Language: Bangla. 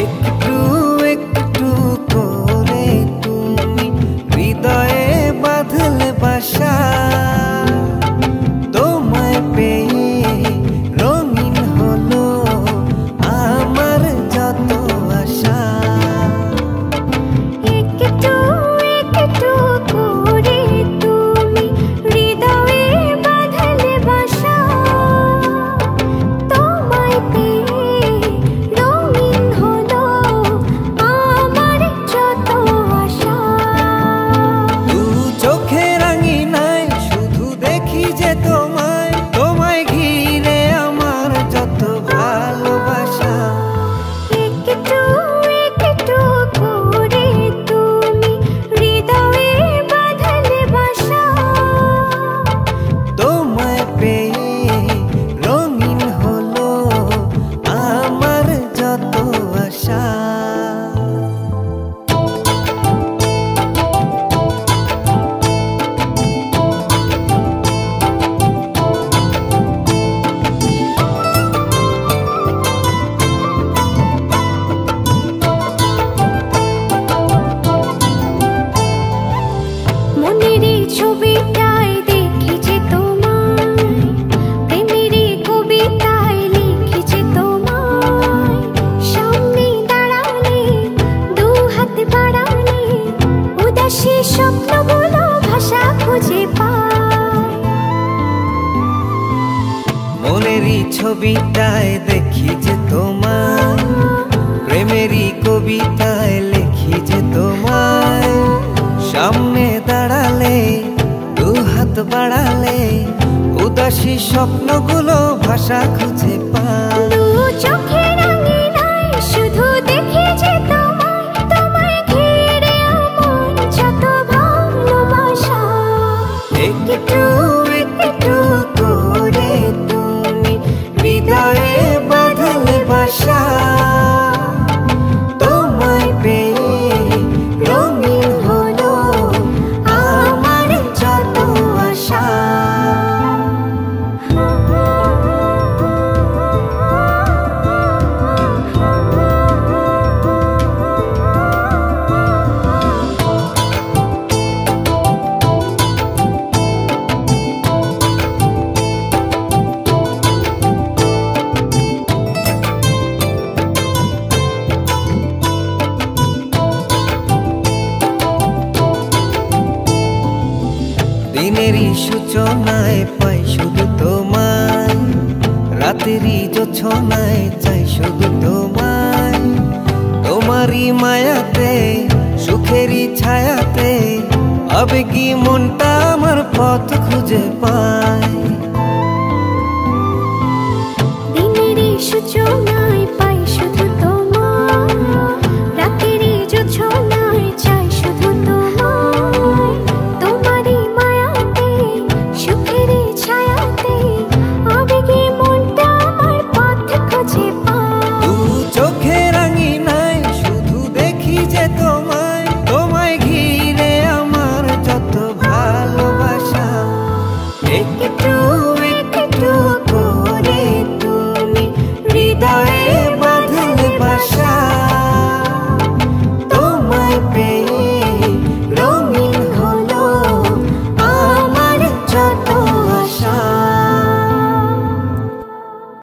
একটু একটু করে তুমি হৃদয়ে বাঁধলে বাসা, তোমায় পেয়ে রঙিন হলো আমার যত আশা। একটু একটু করে তুমি হৃদয়ে বাঁধলে বাসা, তোমায় পেয়ে রঙিন হলো আমার যত আশা। দু চোখের রাঙিনায় শুধু দেখি যে তোমায়, তোমায় ঘিরে আমার যত ভালোবাসা। একটু একটু করে তুমি হৃদয়ে বাঁধলে বাসা, তোমায় পেয়ে রঙিন হলো আমার যত আশা। মনেরই ছবিটায় দেখেছি তোমায়, প্রেমেরই কবিতায় লিখেছি তোমায়। সামনে দাঁড়ালে দু হাত বাড়ালে উদাসী স্বপ্নগুলো ভাষা খুঁজে পায়। মনেরই ছবিটায় দেখি যে তোমায়, প্রেমেরই কবিতায় লিখি যে তোমায়। সামনে দাঁড়ালে দু হাত বাড়ালে উদাসী স্বপ্নগুলো ভাষা খুঁজে পায়। দু চোখের রাঙিনায় শুধু দেখি যে তোমায়, তোমায় ঘিরে আমার যত ভালোবাসা। একটু একটু করে তুমি হৃদয়ে বাঁধলে বাসা, তোমায় পেয়ে রঙিন হলো আমার যত আশা। দিনেরই সূচনায় পাই শুধু তোমায়, রাতেরই জোছনায় চাই শুধু তোমায়। তোমারই মায়াতে সুখেরই ছায়াতে আবেগী মনটা আমার পথ খুঁজে পায়। দিনেরই সূচনায়